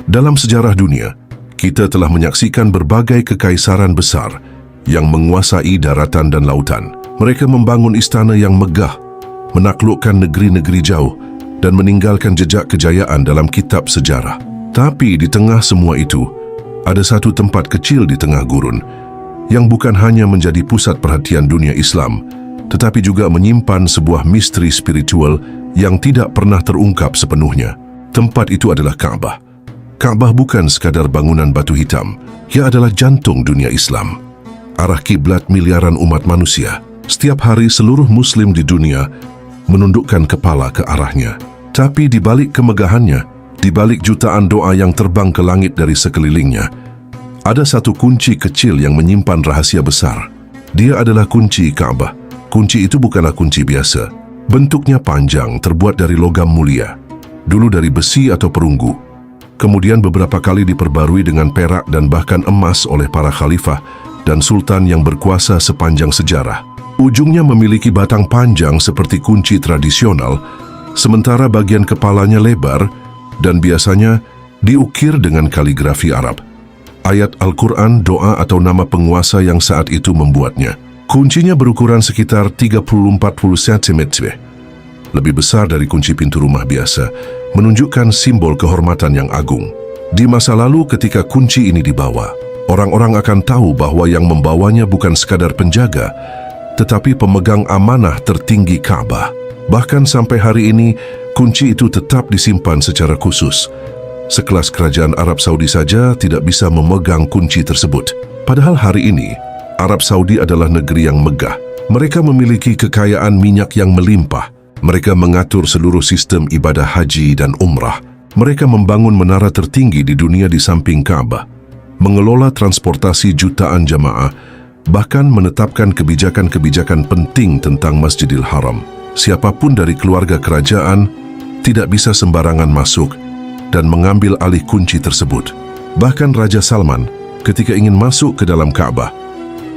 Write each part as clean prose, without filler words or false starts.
Dalam sejarah dunia, kita telah menyaksikan berbagai kekaisaran besar yang menguasai daratan dan lautan. Mereka membangun istana yang megah, menaklukkan negeri-negeri jauh, dan meninggalkan jejak kejayaan dalam kitab sejarah. Tapi di tengah semua itu, ada satu tempat kecil di tengah gurun yang bukan hanya menjadi pusat perhatian dunia Islam, tetapi juga menyimpan sebuah misteri spiritual yang tidak pernah terungkap sepenuhnya. Tempat itu adalah Ka'bah. Ka'bah bukan sekadar bangunan batu hitam, ia adalah jantung dunia Islam, arah kiblat miliaran umat manusia. Setiap hari seluruh Muslim di dunia menundukkan kepala ke arahnya. Tapi di balik kemegahannya, di balik jutaan doa yang terbang ke langit dari sekelilingnya, ada satu kunci kecil yang menyimpan rahasia besar. Dia adalah kunci Ka'bah. Kunci itu bukanlah kunci biasa. Bentuknya panjang, terbuat dari logam mulia, dulu dari besi atau perunggu. Kemudian beberapa kali diperbarui dengan perak dan bahkan emas oleh para khalifah dan sultan yang berkuasa sepanjang sejarah. Ujungnya memiliki batang panjang seperti kunci tradisional, sementara bagian kepalanya lebar dan biasanya diukir dengan kaligrafi Arab. Ayat Al-Quran, doa atau nama penguasa yang saat itu membuatnya. Kuncinya berukuran sekitar 30-40 cm, lebih besar dari kunci pintu rumah biasa, menunjukkan simbol kehormatan yang agung. Di masa lalu ketika kunci ini dibawa, orang-orang akan tahu bahwa yang membawanya bukan sekadar penjaga, tetapi pemegang amanah tertinggi Ka'bah. Bahkan sampai hari ini, kunci itu tetap disimpan secara khusus. Sekelas kerajaan Arab Saudi saja tidak bisa memegang kunci tersebut. Padahal hari ini, Arab Saudi adalah negeri yang megah. Mereka memiliki kekayaan minyak yang melimpah. Mereka mengatur seluruh sistem ibadah haji dan umrah. Mereka membangun menara tertinggi di dunia di samping Ka'bah, mengelola transportasi jutaan jamaah, bahkan menetapkan kebijakan-kebijakan penting tentang Masjidil Haram. Siapapun dari keluarga kerajaan tidak bisa sembarangan masuk dan mengambil alih kunci tersebut. Bahkan Raja Salman ketika ingin masuk ke dalam Ka'bah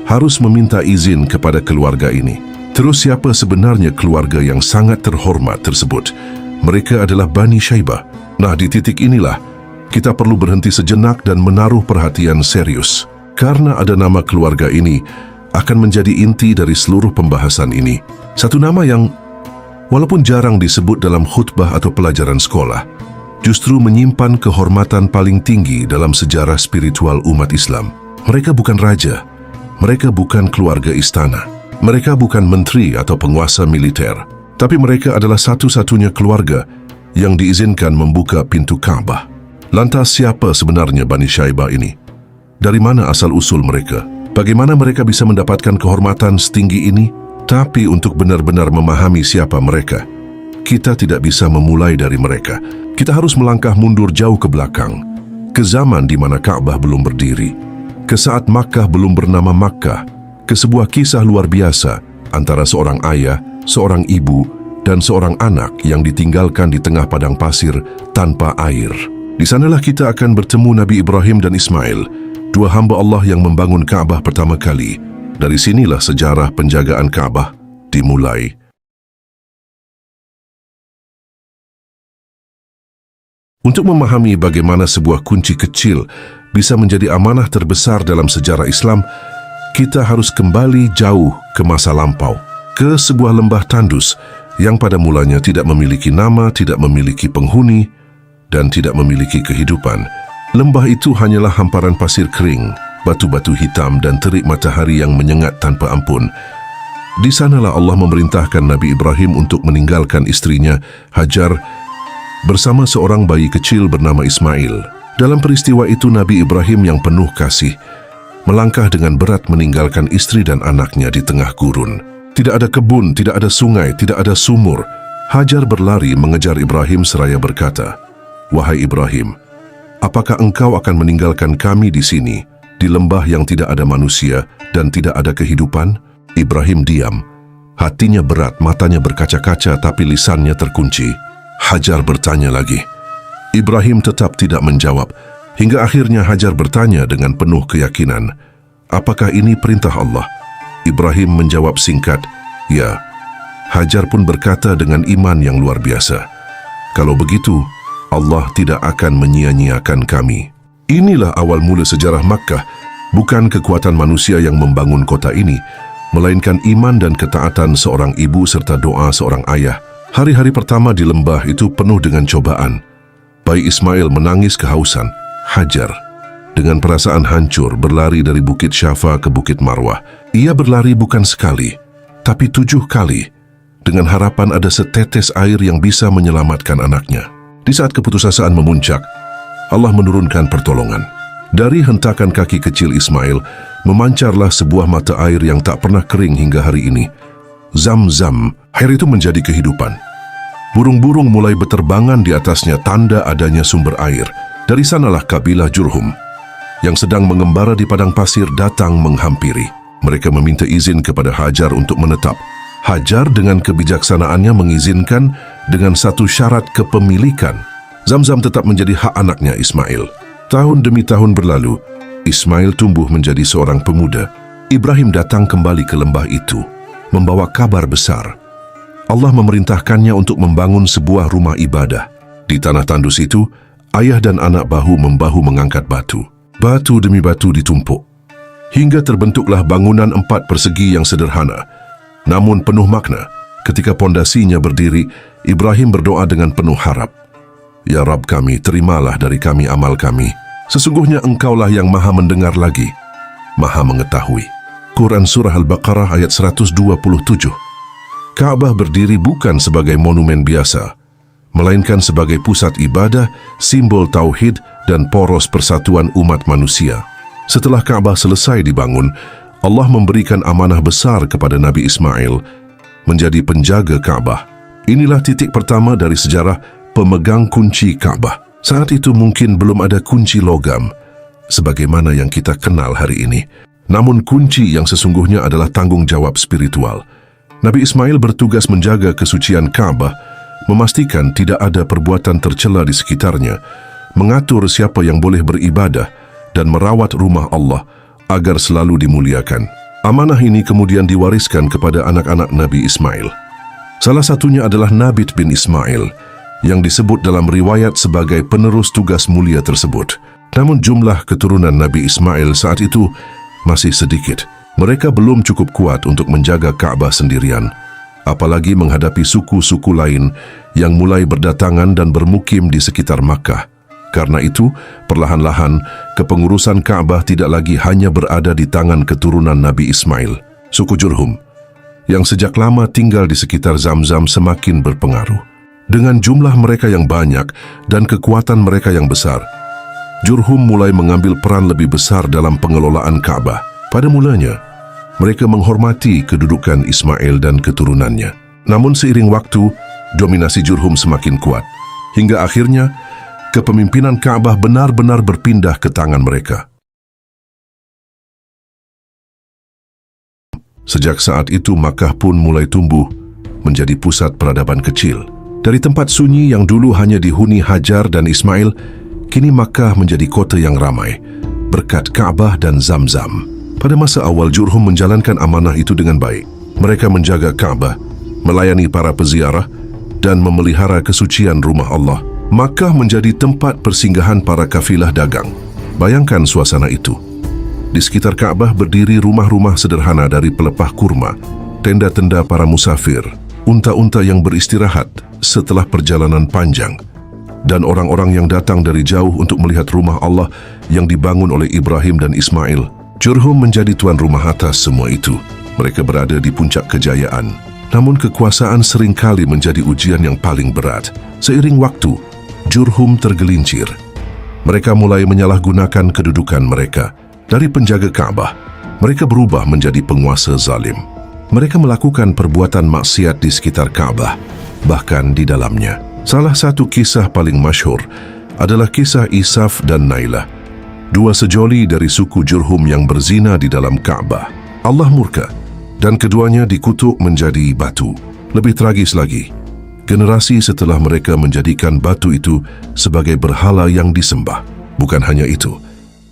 harus meminta izin kepada keluarga ini. Terus siapa sebenarnya keluarga yang sangat terhormat tersebut? Mereka adalah Bani Syaibah. Nah, di titik inilah kita perlu berhenti sejenak dan menaruh perhatian serius. Karena ada nama keluarga ini akan menjadi inti dari seluruh pembahasan ini. Satu nama yang walaupun jarang disebut dalam khutbah atau pelajaran sekolah, justru menyimpan kehormatan paling tinggi dalam sejarah spiritual umat Islam. Mereka bukan raja, mereka bukan keluarga istana, mereka bukan menteri atau penguasa militer, tapi mereka adalah satu-satunya keluarga yang diizinkan membuka pintu Ka'bah. Lantas siapa sebenarnya Bani Syaibah ini? Dari mana asal-usul mereka? Bagaimana mereka bisa mendapatkan kehormatan setinggi ini? Tapi untuk benar-benar memahami siapa mereka, kita tidak bisa memulai dari mereka. Kita harus melangkah mundur jauh ke belakang, ke zaman di mana Ka'bah belum berdiri, ke saat Makkah belum bernama Makkah, ke sebuah kisah luar biasa antara seorang ayah, seorang ibu, dan seorang anak yang ditinggalkan di tengah padang pasir tanpa air. Di sanalah kita akan bertemu Nabi Ibrahim dan Ismail, dua hamba Allah yang membangun Ka'bah pertama kali. Dari sinilah sejarah penjagaan Ka'bah dimulai. Untuk memahami bagaimana sebuah kunci kecil bisa menjadi amanah terbesar dalam sejarah Islam, kita harus kembali jauh ke masa lampau, ke sebuah lembah tandus yang pada mulanya tidak memiliki nama, tidak memiliki penghuni, dan tidak memiliki kehidupan. Lembah itu hanyalah hamparan pasir kering, batu-batu hitam, dan terik matahari yang menyengat tanpa ampun. Di sanalah Allah memerintahkan Nabi Ibrahim untuk meninggalkan istrinya, Hajar, bersama seorang bayi kecil bernama Ismail. Dalam peristiwa itu Nabi Ibrahim yang penuh kasih melangkah dengan berat meninggalkan istri dan anaknya di tengah gurun. Tidak ada kebun, tidak ada sungai, tidak ada sumur. Hajar berlari mengejar Ibrahim seraya berkata, "Wahai Ibrahim, apakah engkau akan meninggalkan kami di sini, di lembah yang tidak ada manusia dan tidak ada kehidupan?" Ibrahim diam. Hatinya berat, matanya berkaca-kaca, tapi lisannya terkunci. Hajar bertanya lagi. Ibrahim tetap tidak menjawab. Hingga akhirnya Hajar bertanya dengan penuh keyakinan, "Apakah ini perintah Allah?" Ibrahim menjawab singkat, "Ya." Hajar pun berkata dengan iman yang luar biasa, "Kalau begitu, Allah tidak akan menyia-nyiakan kami. Inilah awal mula sejarah Makkah. Bukan kekuatan manusia yang membangun kota ini, melainkan iman dan ketaatan seorang ibu serta doa seorang ayah. Hari-hari pertama di lembah itu penuh dengan cobaan. Bayi Ismail menangis kehausan. Hajar, dengan perasaan hancur, berlari dari Bukit Syafa ke Bukit Marwah. Ia berlari bukan sekali, tapi 7 kali, dengan harapan ada setetes air yang bisa menyelamatkan anaknya. Di saat keputusasaan memuncak, Allah menurunkan pertolongan. Dari hentakan kaki kecil Ismail, memancarlah sebuah mata air yang tak pernah kering hingga hari ini. Zam-Zam, air itu menjadi kehidupan. Burung-burung mulai berterbangan di atasnya, tanda adanya sumber air. Dari sanalah kabilah Jurhum, yang sedang mengembara di padang pasir, datang menghampiri. Mereka meminta izin kepada Hajar untuk menetap. Hajar dengan kebijaksanaannya mengizinkan dengan satu syarat kepemilikan. Zam-Zam tetap menjadi hak anaknya Ismail. Tahun demi tahun berlalu, Ismail tumbuh menjadi seorang pemuda. Ibrahim datang kembali ke lembah itu, membawa kabar besar. Allah memerintahkannya untuk membangun sebuah rumah ibadah. Di tanah tandus itu, ayah dan anak bahu-membahu mengangkat batu. Batu demi batu ditumpuk, hingga terbentuklah bangunan 4 persegi yang sederhana, namun penuh makna. Ketika pondasinya berdiri, Ibrahim berdoa dengan penuh harap. Ya Rabb kami, terimalah dari kami amal kami. Sesungguhnya Engkaulah yang maha mendengar lagi, maha mengetahui. Quran Surah Al-Baqarah ayat 127. Ka'bah berdiri bukan sebagai monumen biasa, melainkan sebagai pusat ibadah, simbol tauhid dan poros persatuan umat manusia. Setelah Ka'bah selesai dibangun, Allah memberikan amanah besar kepada Nabi Ismail menjadi penjaga Ka'bah. Inilah titik pertama dari sejarah pemegang kunci Ka'bah. Saat itu mungkin belum ada kunci logam sebagaimana yang kita kenal hari ini. Namun kunci yang sesungguhnya adalah tanggung jawab spiritual. Nabi Ismail bertugas menjaga kesucian Ka'bah, memastikan tidak ada perbuatan tercela di sekitarnya, mengatur siapa yang boleh beribadah, dan merawat rumah Allah agar selalu dimuliakan. Amanah ini kemudian diwariskan kepada anak-anak Nabi Ismail. Salah satunya adalah Nabit bin Ismail, yang disebut dalam riwayat sebagai penerus tugas mulia tersebut. Namun jumlah keturunan Nabi Ismail saat itu masih sedikit. Mereka belum cukup kuat untuk menjaga Ka'bah sendirian, apalagi menghadapi suku-suku lain yang mulai berdatangan dan bermukim di sekitar Makkah. Karena itu, perlahan-lahan kepengurusan Ka'bah tidak lagi hanya berada di tangan keturunan Nabi Ismail. Suku Jurhum, yang sejak lama tinggal di sekitar Zam-Zam, semakin berpengaruh. Dengan jumlah mereka yang banyak dan kekuatan mereka yang besar, Jurhum mulai mengambil peran lebih besar dalam pengelolaan Ka'bah. Pada mulanya, mereka menghormati kedudukan Ismail dan keturunannya. Namun seiring waktu, dominasi Jurhum semakin kuat, hingga akhirnya kepemimpinan Ka'bah benar-benar berpindah ke tangan mereka. Sejak saat itu, Makkah pun mulai tumbuh menjadi pusat peradaban kecil. Dari tempat sunyi yang dulu hanya dihuni Hajar dan Ismail, kini Makkah menjadi kota yang ramai berkat Ka'bah dan Zam-Zam. Pada masa awal, Jurhum menjalankan amanah itu dengan baik. Mereka menjaga Ka'bah, melayani para peziarah, dan memelihara kesucian rumah Allah. Makkah menjadi tempat persinggahan para kafilah dagang. Bayangkan suasana itu. Di sekitar Ka'bah berdiri rumah-rumah sederhana dari pelepah kurma, tenda-tenda para musafir, unta-unta yang beristirahat setelah perjalanan panjang, dan orang-orang yang datang dari jauh untuk melihat rumah Allah yang dibangun oleh Ibrahim dan Ismail. Jurhum menjadi tuan rumah atas semua itu. Mereka berada di puncak kejayaan. Namun kekuasaan seringkali menjadi ujian yang paling berat. Seiring waktu, Jurhum tergelincir. Mereka mulai menyalahgunakan kedudukan mereka. Dari penjaga Ka'bah, mereka berubah menjadi penguasa zalim. Mereka melakukan perbuatan maksiat di sekitar Ka'bah, bahkan di dalamnya. Salah satu kisah paling masyhur adalah kisah Isaf dan Nailah, dua sejoli dari suku Jurhum yang berzina di dalam Ka'bah. Allah murka dan keduanya dikutuk menjadi batu. Lebih tragis lagi, generasi setelah mereka menjadikan batu itu sebagai berhala yang disembah. Bukan hanya itu,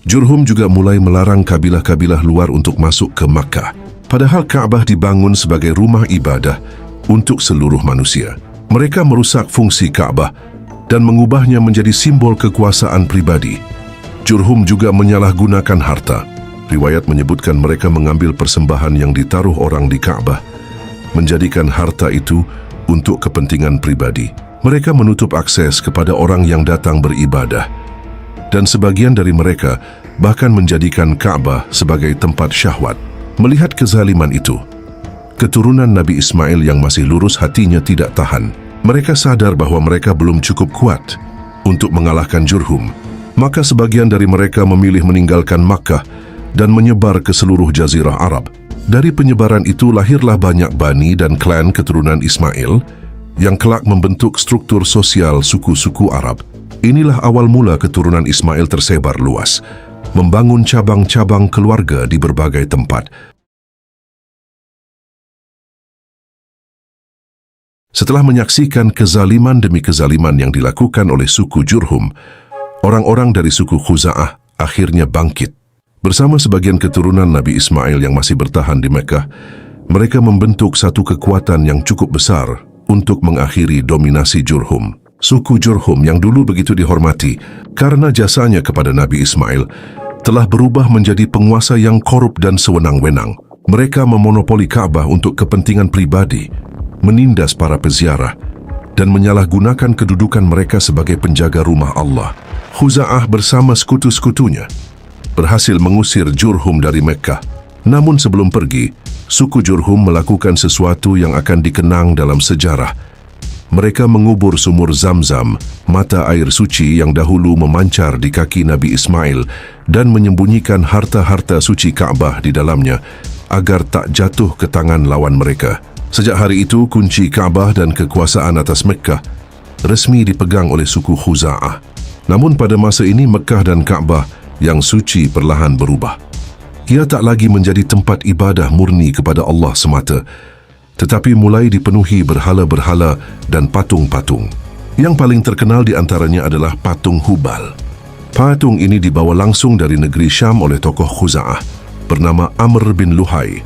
Jurhum juga mulai melarang kabilah-kabilah luar untuk masuk ke Makkah. Padahal Ka'bah dibangun sebagai rumah ibadah untuk seluruh manusia. Mereka merusak fungsi Ka'bah dan mengubahnya menjadi simbol kekuasaan pribadi. Jurhum juga menyalahgunakan harta. Riwayat menyebutkan mereka mengambil persembahan yang ditaruh orang di Ka'bah, menjadikan harta itu untuk kepentingan pribadi. Mereka menutup akses kepada orang yang datang beribadah, dan sebagian dari mereka bahkan menjadikan Ka'bah sebagai tempat syahwat. Melihat kezaliman itu, keturunan Nabi Ismail yang masih lurus hatinya tidak tahan. Mereka sadar bahwa mereka belum cukup kuat untuk mengalahkan Jurhum. Maka sebagian dari mereka memilih meninggalkan Makkah dan menyebar ke seluruh jazirah Arab. Dari penyebaran itu lahirlah banyak bani dan klan keturunan Ismail yang kelak membentuk struktur sosial suku-suku Arab. Inilah awal mula keturunan Ismail tersebar luas, membangun cabang-cabang keluarga di berbagai tempat. Setelah menyaksikan kezaliman demi kezaliman yang dilakukan oleh suku Jurhum, orang-orang dari suku Khuza'ah akhirnya bangkit. Bersama sebagian keturunan Nabi Ismail yang masih bertahan di Mekah, mereka membentuk satu kekuatan yang cukup besar untuk mengakhiri dominasi Jurhum. Suku Jurhum yang dulu begitu dihormati karena jasanya kepada Nabi Ismail telah berubah menjadi penguasa yang korup dan sewenang-wenang. Mereka memonopoli Ka'bah untuk kepentingan pribadi, menindas para peziarah, dan menyalahgunakan kedudukan mereka sebagai penjaga rumah Allah. Khuza'ah bersama sekutu-sekutunya berhasil mengusir Jurhum dari Mekah. Namun sebelum pergi, suku Jurhum melakukan sesuatu yang akan dikenang dalam sejarah. Mereka mengubur sumur Zamzam, mata air suci yang dahulu memancar di kaki Nabi Ismail, dan menyembunyikan harta-harta suci Ka'bah di dalamnya agar tak jatuh ke tangan lawan mereka. Sejak hari itu, kunci Ka'bah dan kekuasaan atas Mekah resmi dipegang oleh suku Khuza'ah. Namun pada masa ini Mekah dan Ka'bah yang suci perlahan berubah. Ia tak lagi menjadi tempat ibadah murni kepada Allah semata, tetapi mulai dipenuhi berhala-berhala dan patung-patung. Yang paling terkenal di antaranya adalah patung Hubal. Patung ini dibawa langsung dari negeri Syam oleh tokoh Khuza'ah bernama Amr bin Luhai,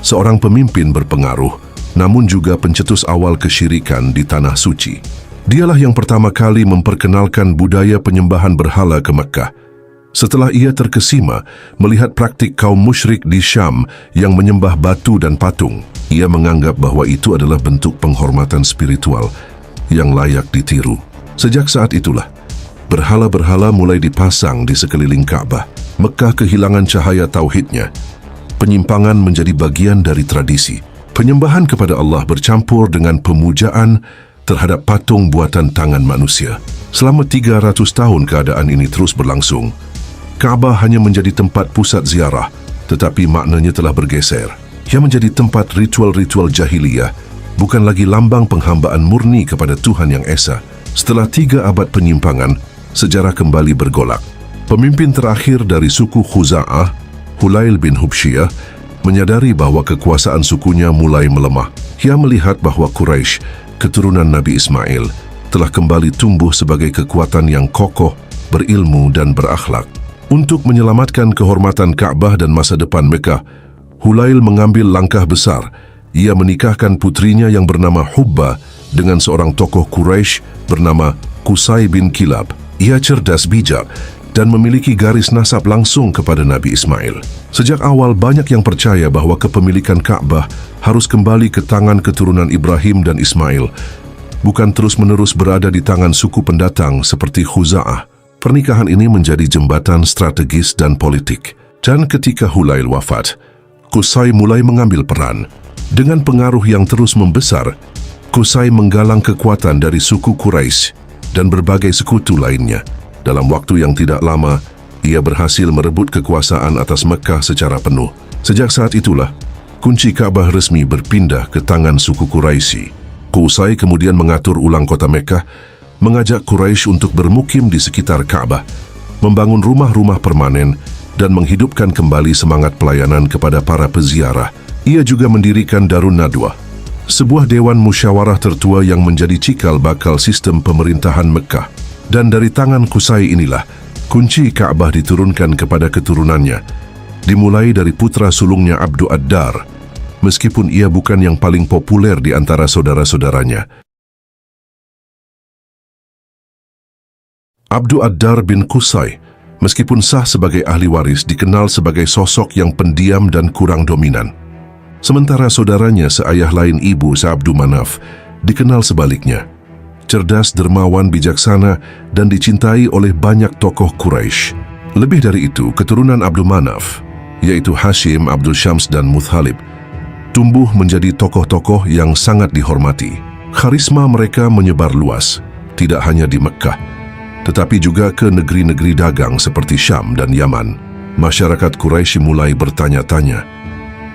seorang pemimpin berpengaruh namun juga pencetus awal kesyirikan di Tanah Suci. Dialah yang pertama kali memperkenalkan budaya penyembahan berhala ke Mekah. Setelah ia terkesima melihat praktik kaum musyrik di Syam yang menyembah batu dan patung, ia menganggap bahwa itu adalah bentuk penghormatan spiritual yang layak ditiru. Sejak saat itulah, berhala-berhala mulai dipasang di sekeliling Ka'bah. Mekah kehilangan cahaya tauhidnya. Penyimpangan menjadi bagian dari tradisi. Penyembahan kepada Allah bercampur dengan pemujaan terhadap patung buatan tangan manusia. Selama 300 tahun keadaan ini terus berlangsung. Ka'bah hanya menjadi tempat pusat ziarah, tetapi maknanya telah bergeser. Ia menjadi tempat ritual-ritual jahiliyah, bukan lagi lambang penghambaan murni kepada Tuhan Yang Esa. Setelah 3 abad penyimpangan, sejarah kembali bergolak. Pemimpin terakhir dari suku Khuza'ah, Hulail bin Hubsyiyah, menyadari bahwa kekuasaan sukunya mulai melemah. Ia melihat bahwa Quraisy, keturunan Nabi Ismail, telah kembali tumbuh sebagai kekuatan yang kokoh, berilmu dan berakhlak. Untuk menyelamatkan kehormatan Ka'bah dan masa depan Mekah, Hulail mengambil langkah besar. Ia menikahkan putrinya yang bernama Hubba dengan seorang tokoh Quraisy bernama Qusay bin Kilab. Ia cerdas bijak dan memiliki garis nasab langsung kepada Nabi Ismail. Sejak awal banyak yang percaya bahwa kepemilikan Ka'bah harus kembali ke tangan keturunan Ibrahim dan Ismail, bukan terus-menerus berada di tangan suku pendatang seperti Khuza'ah. Pernikahan ini menjadi jembatan strategis dan politik. Dan ketika Hulail wafat, Qusay mulai mengambil peran. Dengan pengaruh yang terus membesar, Qusay menggalang kekuatan dari suku Quraisy dan berbagai sekutu lainnya. Dalam waktu yang tidak lama, ia berhasil merebut kekuasaan atas Mekah secara penuh. Sejak saat itulah, kunci Ka'bah resmi berpindah ke tangan suku Quraisy. Qusay kemudian mengatur ulang kota Mekah, mengajak Quraisy untuk bermukim di sekitar Ka'bah, membangun rumah-rumah permanen, dan menghidupkan kembali semangat pelayanan kepada para peziarah. Ia juga mendirikan Darun Nadwah, sebuah dewan musyawarah tertua yang menjadi cikal bakal sistem pemerintahan Mekah. Dan dari tangan Qusay inilah, kunci Ka'bah diturunkan kepada keturunannya, dimulai dari putra sulungnya Abdu Ad-Dar, meskipun ia bukan yang paling populer di antara saudara-saudaranya. Abdu Ad-Dar bin Qusay, meskipun sah sebagai ahli waris, dikenal sebagai sosok yang pendiam dan kurang dominan. Sementara saudaranya seayah lain ibu Abdu Manaf dikenal sebaliknya, cerdas, dermawan, bijaksana, dan dicintai oleh banyak tokoh Quraisy. Lebih dari itu, keturunan Abdu Manaf, yaitu Hashim, Abdul Syams, dan Muthalib, tumbuh menjadi tokoh-tokoh yang sangat dihormati. Karisma mereka menyebar luas, tidak hanya di Mekkah, tetapi juga ke negeri-negeri dagang seperti Syam dan Yaman. Masyarakat Quraisy mulai bertanya-tanya,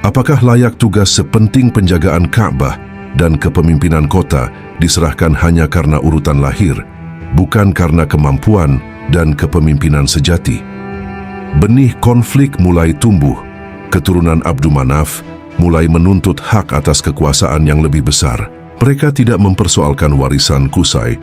apakah layak tugas sepenting penjagaan Ka'bah dan kepemimpinan kota diserahkan hanya karena urutan lahir, bukan karena kemampuan dan kepemimpinan sejati? Benih konflik mulai tumbuh. Keturunan Abdu Manaf mulai menuntut hak atas kekuasaan yang lebih besar. Mereka tidak mempersoalkan warisan Qusay,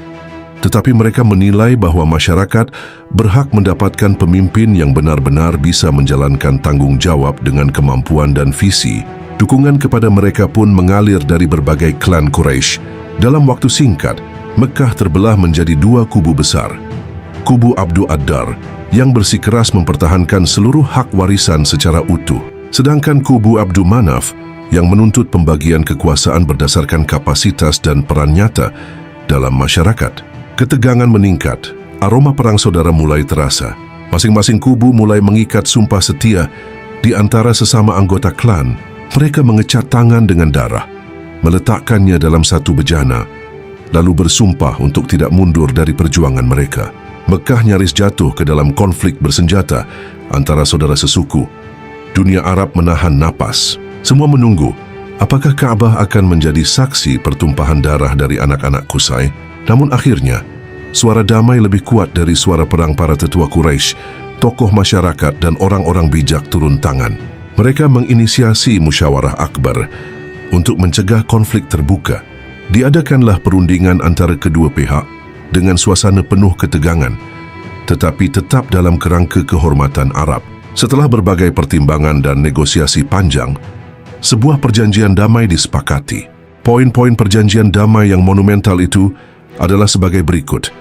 tetapi mereka menilai bahwa masyarakat berhak mendapatkan pemimpin yang benar-benar bisa menjalankan tanggung jawab dengan kemampuan dan visi. Dukungan kepada mereka pun mengalir dari berbagai klan Quraisy. Dalam waktu singkat, Mekkah terbelah menjadi dua kubu besar. Kubu Abdu Ad-Dar yang bersikeras mempertahankan seluruh hak warisan secara utuh, sedangkan kubu Abdu Manaf yang menuntut pembagian kekuasaan berdasarkan kapasitas dan peran nyata dalam masyarakat. Ketegangan meningkat, aroma perang saudara mulai terasa. Masing-masing kubu mulai mengikat sumpah setia di antara sesama anggota klan. Mereka mengecat tangan dengan darah, meletakkannya dalam satu bejana, lalu bersumpah untuk tidak mundur dari perjuangan mereka. Mekkah nyaris jatuh ke dalam konflik bersenjata antara saudara sesuku. Dunia Arab menahan napas. Semua menunggu, apakah Ka'bah akan menjadi saksi pertumpahan darah dari anak-anak Qusay? Namun akhirnya, suara damai lebih kuat dari suara perang para tetua Quraisy. Tokoh masyarakat dan orang-orang bijak turun tangan. Mereka menginisiasi musyawarah akbar untuk mencegah konflik terbuka. Diadakanlah perundingan antara kedua pihak dengan suasana penuh ketegangan, tetapi tetap dalam kerangka kehormatan Arab. Setelah berbagai pertimbangan dan negosiasi panjang, sebuah perjanjian damai disepakati. Poin-poin perjanjian damai yang monumental itu adalah sebagai berikut.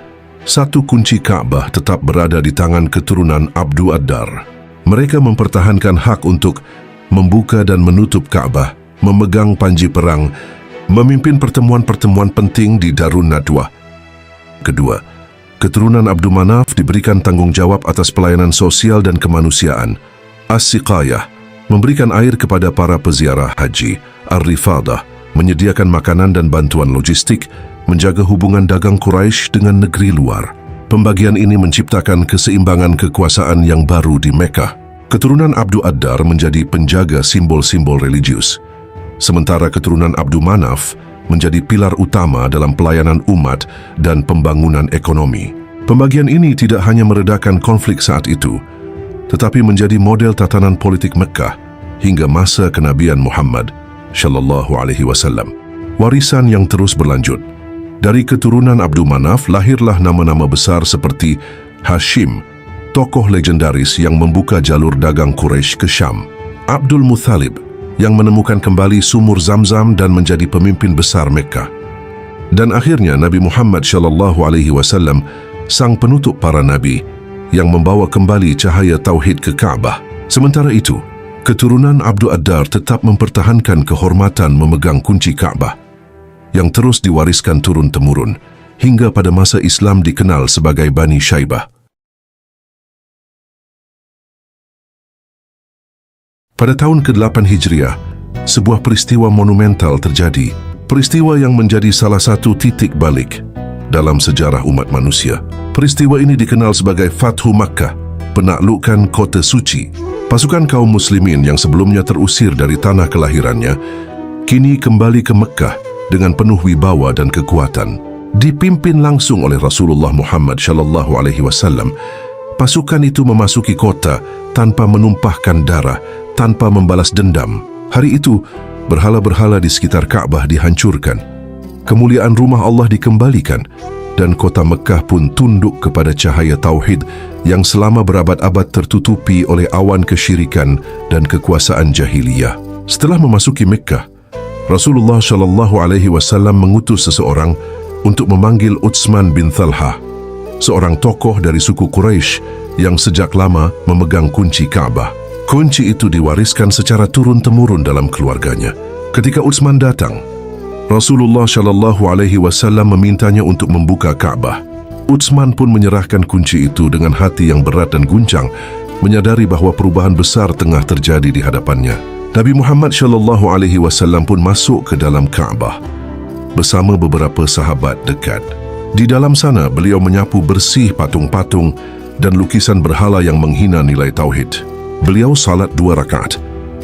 1. Kunci Ka'bah tetap berada di tangan keturunan Abdu Ad-Dar. Mereka mempertahankan hak untuk membuka dan menutup Ka'bah, memegang panji perang, memimpin pertemuan-pertemuan penting di Darun Nadwah. 2. Keturunan Abdu Manaf diberikan tanggung jawab atas pelayanan sosial dan kemanusiaan. As-Siqayah, memberikan air kepada para peziarah haji. Ar-Rifadah, menyediakan makanan dan bantuan logistik, menjaga hubungan dagang Quraisy dengan negeri luar. Pembagian ini menciptakan keseimbangan kekuasaan yang baru di Mekkah. Keturunan Abdu Ad-Dar menjadi penjaga simbol-simbol religius, sementara keturunan Abdu Manaf menjadi pilar utama dalam pelayanan umat dan pembangunan ekonomi. Pembagian ini tidak hanya meredakan konflik saat itu, tetapi menjadi model tatanan politik Mekkah hingga masa kenabian Muhammad Shallallahu Alaihi Wasallam. Warisan yang terus berlanjut. Dari keturunan Abdu Manaf lahirlah nama-nama besar seperti Hashim, tokoh legendaris yang membuka jalur dagang Quraisy ke Syam. Abdul Muthalib, yang menemukan kembali sumur Zamzam dan menjadi pemimpin besar Mekkah. Dan akhirnya Nabi Muhammad Shallallahu Alaihi Wasallam, sang penutup para nabi, yang membawa kembali cahaya tauhid ke Ka'bah. Sementara itu, keturunan Abdu Ad-Dar tetap mempertahankan kehormatan memegang kunci Ka'bah, yang terus diwariskan turun-temurun hingga pada masa Islam dikenal sebagai Bani Syaibah. Pada tahun ke-8 Hijriah, sebuah peristiwa monumental terjadi. Peristiwa yang menjadi salah satu titik balik dalam sejarah umat manusia. Peristiwa ini dikenal sebagai Fathu Makkah, penaklukan kota suci. Pasukan kaum muslimin yang sebelumnya terusir dari tanah kelahirannya, kini kembali ke Mekkah dengan penuh wibawa dan kekuatan. Dipimpin langsung oleh Rasulullah Muhammad Shallallahu Alaihi Wasallam, pasukan itu memasuki kota tanpa menumpahkan darah, tanpa membalas dendam. Hari itu, berhala-berhala di sekitar Ka'bah dihancurkan. Kemuliaan rumah Allah dikembalikan, dan kota Mekkah pun tunduk kepada cahaya tauhid yang selama berabad-abad tertutupi oleh awan kesyirikan dan kekuasaan jahiliyah. Setelah memasuki Mekkah, Rasulullah Shallallahu Alaihi Wasallam mengutus seseorang untuk memanggil Utsman bin Thalhah, seorang tokoh dari suku Quraisy yang sejak lama memegang kunci Ka'bah. Kunci itu diwariskan secara turun-temurun dalam keluarganya. Ketika Utsman datang, Rasulullah Shallallahu Alaihi Wasallam memintanya untuk membuka Ka'bah. Utsman pun menyerahkan kunci itu dengan hati yang berat dan guncang, menyadari bahwa perubahan besar tengah terjadi di hadapannya. Nabi Muhammad Shallallahu Alaihi Wasallam pun masuk ke dalam Ka'bah bersama beberapa sahabat dekat. Di dalam sana, beliau menyapu bersih patung-patung dan lukisan berhala yang menghina nilai tauhid. Beliau salat 2 rakaat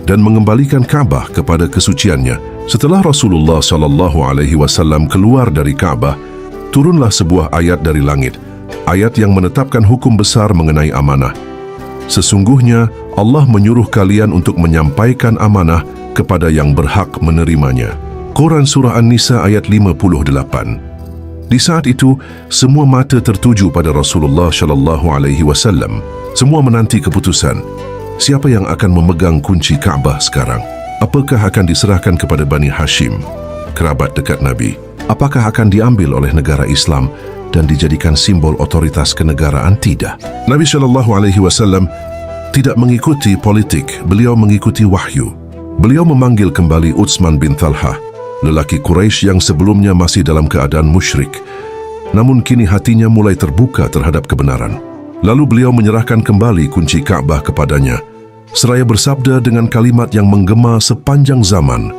dan mengembalikan Ka'bah kepada kesuciannya. Setelah Rasulullah Shallallahu Alaihi Wasallam keluar dari Ka'bah, turunlah sebuah ayat dari langit, ayat yang menetapkan hukum besar mengenai amanah. Sesungguhnya Allah menyuruh kalian untuk menyampaikan amanah kepada yang berhak menerimanya. Quran Surah An-Nisa ayat 58. Di saat itu, semua mata tertuju pada Rasulullah Shallallahu Alaihi Wasallam. Semua menanti keputusan. Siapa yang akan memegang kunci Ka'bah sekarang? Apakah akan diserahkan kepada Bani Hashim, kerabat dekat Nabi? Apakah akan diambil oleh negara Islam dan dijadikan simbol otoritas kenegaraan? Tidak. Nabi Shallallahu Alaihi Wasallam tidak mengikuti politik, beliau mengikuti wahyu. Beliau memanggil kembali Utsman bin Talha, lelaki Quraisy yang sebelumnya masih dalam keadaan musyrik, namun kini hatinya mulai terbuka terhadap kebenaran. Lalu beliau menyerahkan kembali kunci Ka'bah kepadanya, seraya bersabda dengan kalimat yang menggema sepanjang zaman,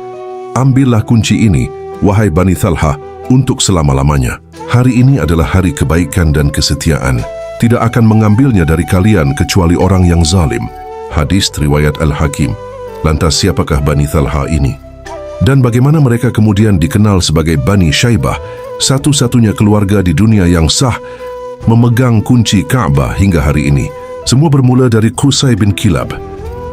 "Ambillah kunci ini, wahai Bani Talha, untuk selama-lamanya. Hari ini adalah hari kebaikan dan kesetiaan. Tidak akan mengambilnya dari kalian kecuali orang yang zalim." Hadis riwayat Al-Hakim. Lantas siapakah Bani Talha ini? Dan bagaimana mereka kemudian dikenal sebagai Bani Syaibah, satu-satunya keluarga di dunia yang sah memegang kunci Ka'bah hingga hari ini? Semua bermula dari Qusay bin Kilab,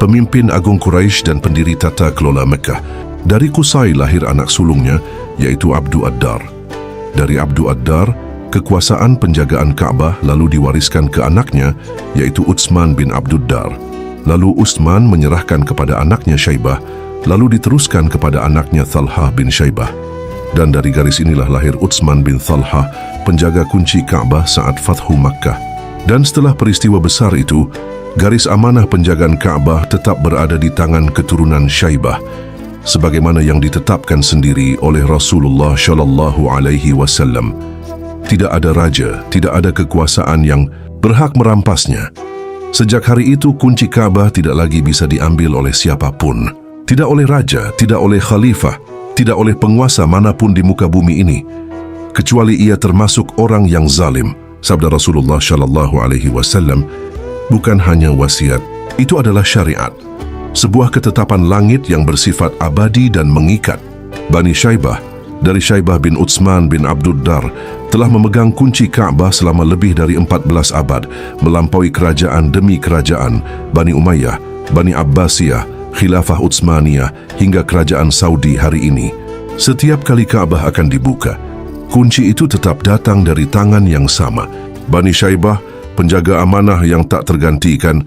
pemimpin agung Quraisy dan pendiri tata kelola Mekah. Dari Qusay lahir anak sulungnya, yaitu Abdu Ad-Dar. Dari Abdu Ad-Dar, kekuasaan penjagaan Ka'bah lalu diwariskan ke anaknya, yaitu Utsman bin Abduddar. Lalu Utsman menyerahkan kepada anaknya Syaibah, lalu diteruskan kepada anaknya Talha bin Syaibah. Dan dari garis inilah lahir Utsman bin Talha, penjaga kunci Ka'bah saat Fathu Makkah. Dan setelah peristiwa besar itu, garis amanah penjagaan Ka'bah tetap berada di tangan keturunan Syaibah, sebagaimana yang ditetapkan sendiri oleh Rasulullah Shallallahu Alaihi Wasallam. Tidak ada raja, tidak ada kekuasaan yang berhak merampasnya. Sejak hari itu, kunci Ka'bah tidak lagi bisa diambil oleh siapapun. Tidak oleh raja, tidak oleh khalifah, tidak oleh penguasa manapun di muka bumi ini, kecuali ia termasuk orang yang zalim. Sabda Rasulullah Shallallahu Alaihi Wasallam bukan hanya wasiat, itu adalah syariat. Sebuah ketetapan langit yang bersifat abadi dan mengikat. Bani Syaibah, dari Syaibah bin Utsman bin Abduddar, telah memegang kunci Ka'bah selama lebih dari 14 abad, melampaui kerajaan demi kerajaan, Bani Umayyah, Bani Abbasiyah, Khilafah Utsmaniyah, hingga kerajaan Saudi hari ini. Setiap kali Ka'bah akan dibuka, kunci itu tetap datang dari tangan yang sama. Bani Syaibah, penjaga amanah yang tak tergantikan,